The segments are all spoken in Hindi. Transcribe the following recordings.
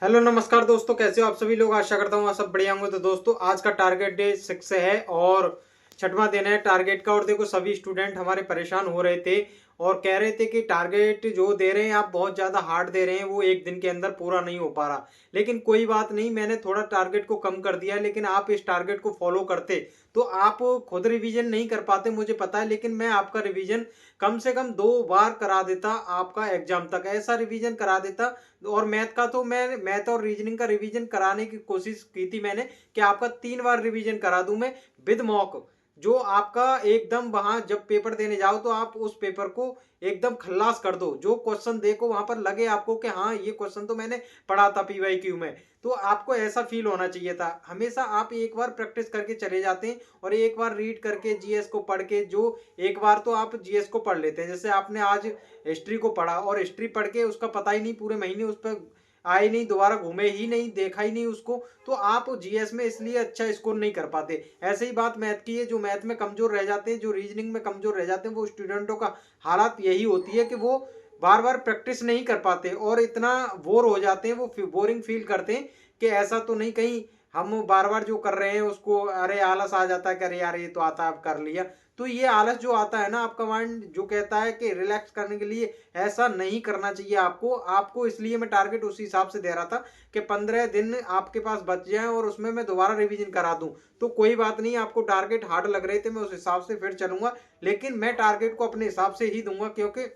हेलो नमस्कार दोस्तों, कैसे हो आप सभी लोग। आशा करता हूँ आप सब बढ़िया होंगे। तो दोस्तों आज का टारगेट डे 6 है और छठवां दिन है टारगेट का। और देखो सभी स्टूडेंट हमारे परेशान हो रहे थे और कह रहे थे कि टारगेट जो दे रहे हैं आप बहुत ज़्यादा हार्ड दे रहे हैं, वो एक दिन के अंदर पूरा नहीं हो पा रहा। लेकिन कोई बात नहीं, मैंने थोड़ा टारगेट को कम कर दिया है, लेकिन आप इस टारगेट को फॉलो करते तो आप खुद रिवीजन नहीं कर पाते मुझे पता है, लेकिन मैं आपका रिवीजन कम से कम 2 बार करा देता आपका एग्जाम तक, ऐसा रिवीजन करा देता। और मैथ का तो मैं मैथ और रीजनिंग का रिवीजन कराने की कोशिश की थी मैंने कि आपका 3 बार रिवीजन करा दूं मैं विद मॉक। जो आपका एकदम वहां जब पेपर देने जाओ तो आप उस पेपर को एकदम खल्लास कर दो, जो क्वेश्चन देखो वहां पर लगे आपको कि हाँ ये क्वेश्चन तो मैंने पढ़ा था पीवाईक्यू में। तो आपको ऐसा फील होना चाहिए था। हमेशा आप एक बार प्रैक्टिस करके चले जाते हैं और एक बार रीड करके जीएस को पढ़ के, जो एक बार तो आप जीएस को पढ़ लेते हैं। जैसे आपने आज हिस्ट्री को पढ़ा और हिस्ट्री पढ़ के उसका पता ही नहीं, पूरे महीने उस पर आए नहीं, दोबारा घूमे ही नहीं, देखा ही नहीं उसको, तो आप जीएस में इसलिए अच्छा स्कोर नहीं कर पाते। ऐसे ही बात मैथ की है, जो मैथ में कमजोर रह जाते हैं, जो रीजनिंग में कमजोर रह जाते हैं, वो स्टूडेंटों का हालात यही होती है कि वो बार बार प्रैक्टिस नहीं कर पाते और इतना बोर हो जाते हैं, वो बोरिंग फील करते हैं कि ऐसा तो नहीं कहीं हम बार बार जो कर रहे हैं उसको अरे आलस आ जाता है कि अरे यार ये तो आता है अब कर लिया। तो ये आलस जो आता है ना, आपका माइंड जो कहता है कि रिलैक्स करने के लिए, ऐसा नहीं करना चाहिए आपको। आपको इसलिए मैं टारगेट उसी हिसाब से दे रहा था कि 15 दिन आपके पास बच जाए और उसमें मैं दोबारा रिवीजन करा दूं। तो कोई बात नहीं, आपको टारगेट हार्ड लग रहे थे, मैं उस हिसाब से फिर चलूंगा, लेकिन मैं टारगेट को अपने हिसाब से ही दूंगा, क्योंकि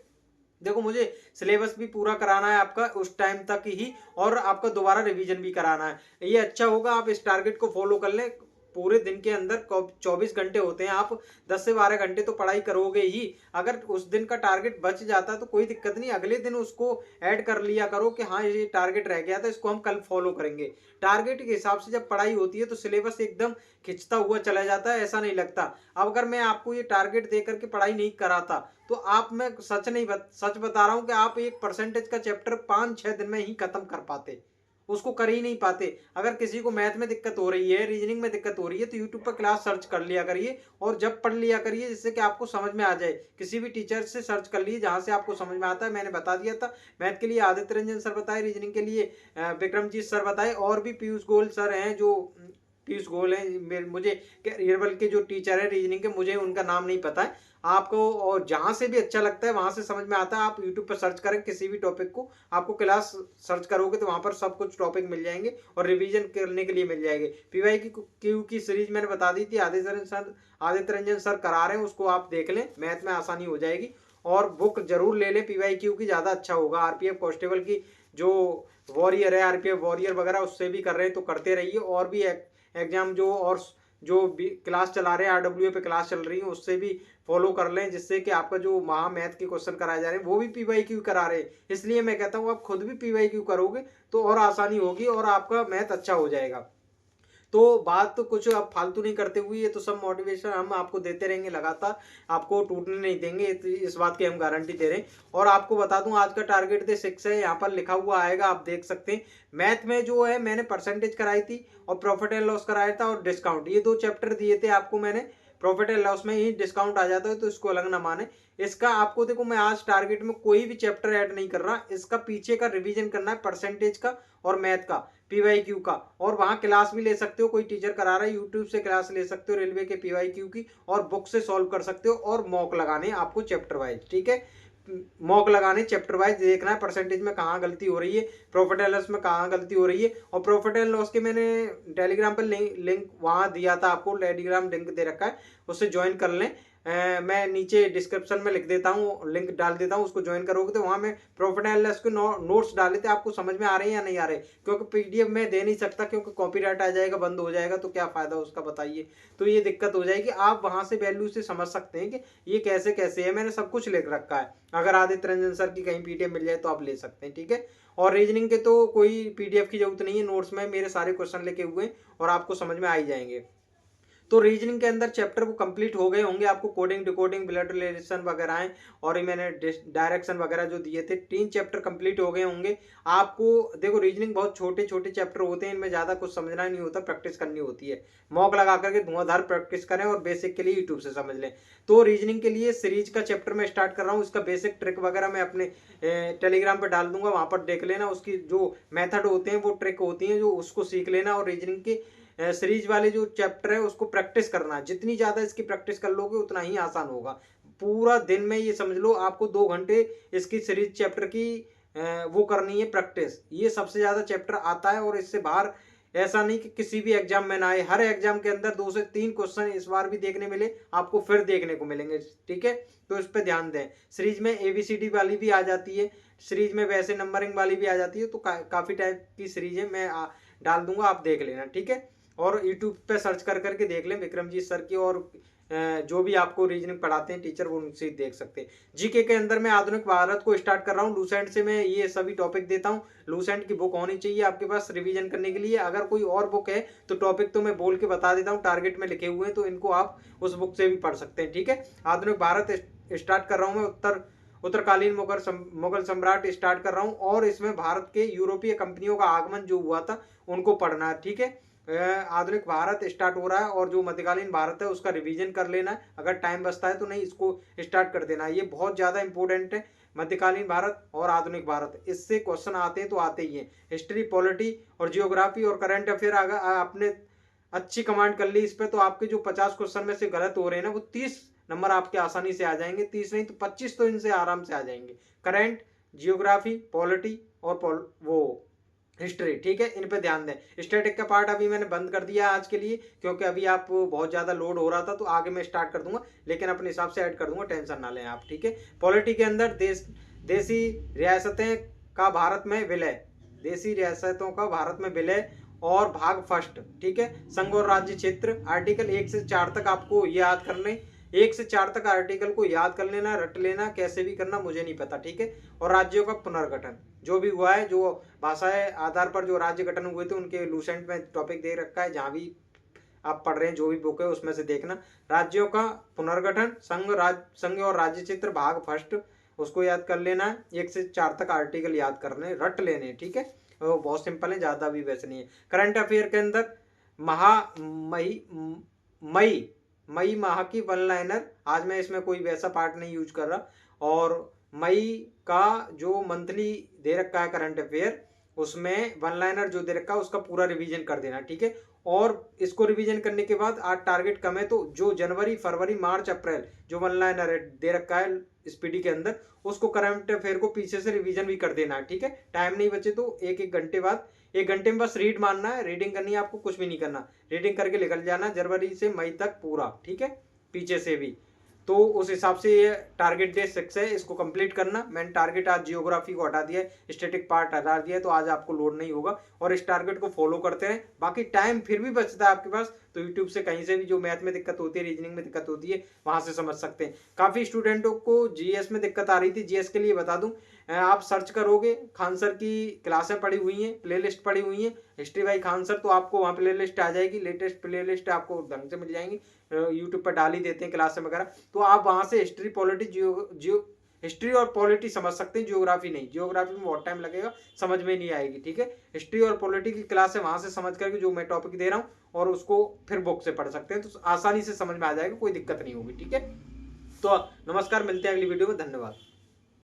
देखो मुझे सिलेबस भी पूरा कराना है आपका उस टाइम तक ही, और आपका दोबारा रिवीजन भी कराना है। ये अच्छा होगा आप इस टारगेट को फॉलो कर लें। पूरे दिन के अंदर 24 घंटे होते हैं, आप 10 से 12 घंटे तो पढ़ाई करोगे ही। अगर उस दिन का टारगेट बच जाता है तो कोई दिक्कत नहीं, अगले दिन उसको ऐड कर लिया करो कि हाँ ये टारगेट रह गया था, इसको हम कल फॉलो करेंगे। टारगेट के हिसाब से जब पढ़ाई होती है तो सिलेबस एकदम खिंचता हुआ चला जाता है, ऐसा नहीं लगता। अब अगर मैं आपको ये टारगेट दे करके पढ़ाई नहीं कराता तो आप, मैं सच बता रहा हूं कि आप एक परसेंटेज का चैप्टर 5-6 दिन में ही खत्म कर पाते, उसको कर ही नहीं पाते। अगर किसी को मैथ में दिक्कत हो रही है, रीजनिंग में दिक्कत हो रही है, तो यूट्यूब पर क्लास सर्च कर लिया करिए और जब पढ़ लिया करिए, जिससे कि आपको समझ में आ जाए। किसी भी टीचर से सर्च कर लीजिए जहां से आपको समझ में आता है। मैंने बता दिया था, मैथ के लिए आदित्य रंजन सर बताए, रीजनिंग के लिए विक्रमजीत सर बताए, और भी पीयूष गोयल सर हैं, जो पीयूष गोयल हैं, मुझे रियरबल के जो टीचर है रीजनिंग के, मुझे उनका नाम नहीं पता है आपको। और जहां से भी अच्छा लगता है वहां से समझ में आता है, आप यूट्यूब पर सर्च करें किसी भी टॉपिक को, आपको क्लास सर्च करोगे तो वहां पर सब कुछ टॉपिक मिल जाएंगे और रिवीजन करने के लिए मिल जाएंगे। पीवाई की क्यू की सीरीज मैंने बता दी थी, आदित्य रंजन सर करा रहे हैं, उसको आप देख लें, मैथ में आसानी हो जाएगी। और बुक जरूर ले लें पीवाई क्यू की, ज्यादा अच्छा होगा। आरपीएफ कांस्टेबल की जो वॉरियर है, आरपीएफ वॉरियर वगैरह, उससे भी कर रहे हैं तो करते रहिए। और भी एग्जाम जो और जो भी क्लास चला रहे हैं, आरडब्ल्यू पे क्लास चल रही है, उससे भी फॉलो कर लें, जिससे कि आपका जो महा मैथ के क्वेश्चन कराए जा रहे हैं वो भी पीवाईक्यू करा रहे हैं। इसलिए मैं कहता हूँ आप खुद भी पीवाईक्यू करोगे तो और आसानी होगी और आपका मैथ अच्छा हो जाएगा। तो बात तो कुछ अब फालतू नहीं करते हुए, ये तो सब मोटिवेशन हम आपको देते रहेंगे लगातार, आपको टूटने नहीं देंगे, इस बात की हम गारंटी दे रहे हैं। और आपको बता दूं आज का टारगेट दे 6 है, यहाँ पर लिखा हुआ आएगा, आप देख सकते हैं। मैथ में जो है मैंने परसेंटेज कराई थी और प्रॉफिट एंड लॉस कराया था और डिस्काउंट, ये 2 चैप्टर दिए थे आपको मैंने। प्रॉफिट एंड लॉस में ही डिस्काउंट आ जाता है तो इसको अलग ना माने। इसका आपको देखो, मैं आज टारगेट में कोई भी चैप्टर ऐड नहीं कर रहा, इसका पीछे का रिवीजन करना है, परसेंटेज का और मैथ का, पीवाईक्यू का। और वहां क्लास भी ले सकते हो, कोई टीचर करा रहा है यूट्यूब से क्लास ले सकते हो रेलवे के पीवाईक्यू की, और बुक से सॉल्व कर सकते हो, और मॉक लगाने आपको चैप्टर वाइज, ठीक है। मॉक लगाने चैप्टर वाइज, देखना है परसेंटेज में कहाँ गलती हो रही है, प्रॉफिट एंड लॉस में कहाँ गलती हो रही है। और प्रॉफिट एंड लॉस के मैंने टेलीग्राम पर लिंक वहां दिया था आपको, टेलीग्राम लिंक दे रखा है, उससे ज्वाइन कर लें। मैं नीचे डिस्क्रिप्शन में लिख देता हूँ, लिंक डाल देता हूँ, उसको ज्वाइन करोगे तो वहाँ मैं प्रॉफिट एंड लॉस के नोट्स डाले थे, आपको समझ में आ रहे हैं या नहीं आ रहे। क्योंकि पीडीएफ में दे नहीं सकता, क्योंकि कॉपीराइट आ जाएगा, बंद हो जाएगा, तो क्या फायदा उसका बताइए। तो ये दिक्कत हो जाएगी, आप वहां से वैल्यू से समझ सकते हैं कि ये कैसे कैसे है, मैंने सब कुछ लिख रखा है। अगर आदित्य रंजन सर की कहीं पीडीएफ मिल जाए तो आप ले सकते हैं, ठीक है। और रीजनिंग के तो कोई पीडीएफ की जरूरत नहीं है, नोट्स में मेरे सारे क्वेश्चन लिखे हुए हैं और आपको समझ में आ ही जाएंगे। तो रीजनिंग के अंदर चैप्टर वो कंप्लीट हो गए होंगे, आपको कोडिंग डिकोडिंग ब्लड रिलेशन वगैरह हैं और ये मैंने डायरेक्शन वगैरह जो दिए थे 3 चैप्टर कंप्लीट हो गए होंगे। आपको देखो रीजनिंग बहुत छोटे छोटे चैप्टर होते हैं, इनमें ज़्यादा कुछ समझना नहीं होता, प्रैक्टिस करनी होती है। मॉक लगा करके धुआंधार प्रैक्टिस करें और बेसिक के लिए यूट्यूब से समझ लें। तो रीजनिंग के लिए सीरीज का चैप्टर मैं स्टार्ट कर रहा हूँ, इसका बेसिक ट्रिक वगैरह मैं अपने टेलीग्राम पर डाल दूंगा, वहां पर देख लेना। उसकी जो मेथड होते हैं वो ट्रिक होती हैं जो उसको सीख लेना और रीजनिंग के सीरीज वाले जो चैप्टर है उसको प्रैक्टिस करना। जितनी ज्यादा इसकी प्रैक्टिस कर लोगे उतना ही आसान होगा। पूरा दिन में ये समझ लो आपको 2 घंटे इसकी सीरीज चैप्टर की वो करनी है प्रैक्टिस। ये सबसे ज्यादा चैप्टर आता है और इससे बाहर ऐसा नहीं कि किसी भी एग्जाम में ना आए, हर एग्जाम के अंदर 2 से 3 क्वेश्चन इस बार भी देखने मिले आपको, फिर देखने को मिलेंगे। ठीक है, तो इस पे ध्यान दें। सीरीज में एबीसीडी वाली भी आ जाती है, सीरीज में वैसे नंबरिंग वाली भी आ जाती है, तो काफी टाइप की सीरीज है, मैं डाल दूंगा, आप देख लेना। ठीक है, और यूट्यूब पे सर्च कर करके देख लें विक्रमजीत सर की, और जो भी आपको रीजनिंग पढ़ाते हैं टीचर वो उनसे देख सकते हैं। जीके के अंदर मैं आधुनिक भारत को स्टार्ट कर रहा हूँ, लूसेंट से मैं ये सभी टॉपिक देता हूँ। लूसेंट की बुक होनी चाहिए आपके पास रिवीजन करने के लिए। अगर कोई और बुक है तो टॉपिक तो मैं बोल के बता देता हूँ, टारगेट में लिखे हुए हैं, तो इनको आप उस बुक से भी पढ़ सकते हैं। ठीक है, आधुनिक भारत स्टार्ट कर रहा हूँ मैं, उत्तरकालीन मुगल सम्राट स्टार्ट कर रहा हूँ, और इसमें भारत के यूरोपीय कंपनियों का आगमन जो हुआ था उनको पढ़ना है। ठीक है, आधुनिक भारत स्टार्ट हो रहा है और जो मध्यकालीन भारत है उसका रिवीजन कर लेना है, अगर टाइम बचता है तो, नहीं इसको स्टार्ट कर देना है। ये बहुत ज़्यादा इंपॉर्टेंट है, मध्यकालीन भारत और आधुनिक भारत, इससे क्वेश्चन आते हैं तो आते ही हैं। हिस्ट्री, पॉलिटी और जियोग्राफी और करंट अफेयर अगर आपने अच्छी कमांड कर ली इस पर, तो आपके जो 50 क्वेश्चन में से गलत हो रहे हैं ना, वो 30 नंबर आपके आसानी से आ जाएंगे। 30 नहीं तो 25 तो इनसे आराम से आ जाएंगे। करंट, जियोग्राफी, पॉलिटी और वो हिस्ट्री। ठीक है, इन पे ध्यान दें। स्टैटिक का पार्ट अभी मैंने बंद कर दिया आज के लिए, क्योंकि अभी आप बहुत ज्यादा लोड हो रहा था, तो आगे मैं स्टार्ट कर दूंगा, लेकिन अपने हिसाब से ऐड कर दूंगा, टेंशन ना लें आप। ठीक है, पॉलिटी के अंदर देसी रियासतें का भारत में विलय, देसी रियासतों का भारत में विलय और भाग फर्स्ट। ठीक है, संघ और राज्य क्षेत्र, आर्टिकल 1 से 4 तक आपको याद करने, 1 से 4 तक आर्टिकल को याद कर लेना, रट लेना, कैसे भी करना मुझे नहीं पता। ठीक है, और राज्यों का पुनर्गठन जो भी हुआ है, जो भाषाएं आधार पर जो राज्य गठन हुए थे उनके लूसेंट में टॉपिक दे रखा है, जहां भी आप पढ़ रहे हैं जो भी बुक है उसमें से देखना। राज्यों का पुनर्गठन, संघ और राज्य क्षेत्र भाग फर्स्ट, उसको याद कर लेना है। 1 से 4 तक आर्टिकल याद करने, रट लेने। ठीक है, वो बहुत सिंपल है, ज्यादा भी वैसे नहीं है। करंट अफेयर के अंदर मई मई माह की वन लाइनर, आज मैं इसमें कोई वैसा पार्ट नहीं यूज कर रहा, और मई का जो मंथली दे रखा है करंट अफेयर, उसमें वन लाइनर जो दे रखा है उसका पूरा रिवीजन कर देना। ठीक है, और इसको रिवीजन करने के बाद आज टारगेट कम है, तो जो जनवरी फरवरी मार्च अप्रैल जो वन लाइनर दे रखा है स्पीडी के अंदर, उसको करंट अफेयर को पीछे से रिवीजन भी कर देना है। ठीक है, टाइम नहीं बचे तो एक घंटे बाद, 1 घंटे में बस रीड मारना है, रीडिंग करनी है आपको, कुछ भी नहीं करना, रीडिंग करके निकल जाना जनवरी से मई तक पूरा। ठीक है, पीछे से भी, तो उस हिसाब से ये टारगेट डे 6 है, इसको कंप्लीट करना। मैंने टारगेट आज जियोग्राफी को हटा दिया है, स्टैटिक पार्ट हटा दिया है, तो आज आपको लोड नहीं होगा, और इस टारगेट को फॉलो करते रहें। बाकी टाइम फिर भी बचता है आपके पास, तो यूट्यूब से कहीं से भी जो मैथ में दिक्कत होती है, रीजनिंग में दिक्कत होती है, वहां से समझ सकते हैं। काफी स्टूडेंटों को जीएस में दिक्कत आ रही थी, जीएस के लिए बता दूं, आप सर्च करोगे खान सर की क्लासें पड़ी हुई हैं, प्लेलिस्ट पड़ी हुई हैं, हिस्ट्री बाई खान सर, तो आपको वहाँ प्लेलिस्ट आ जाएगी, लेटेस्ट प्लेलिस्ट आपको ढंग से मिल जाएंगी, यूट्यूब पर डाल ही देते हैं क्लासें वगैरह, तो आप वहाँ से हिस्ट्री पॉलिटी हिस्ट्री और पॉलिटी समझ सकते हैं, जियोग्राफी नहीं, जियोग्राफी में बहुत टाइम लगेगा, समझ में नहीं आएगी। ठीक है, हिस्ट्री और पॉलिटी की क्लास है, वहां से समझ करके जो मैं टॉपिक दे रहा हूँ, और उसको फिर बुक से पढ़ सकते हैं, तो आसानी से समझ में आ जाएगा, कोई दिक्कत नहीं होगी। ठीक है, तो नमस्कार, मिलते हैं अगली वीडियो में, धन्यवाद।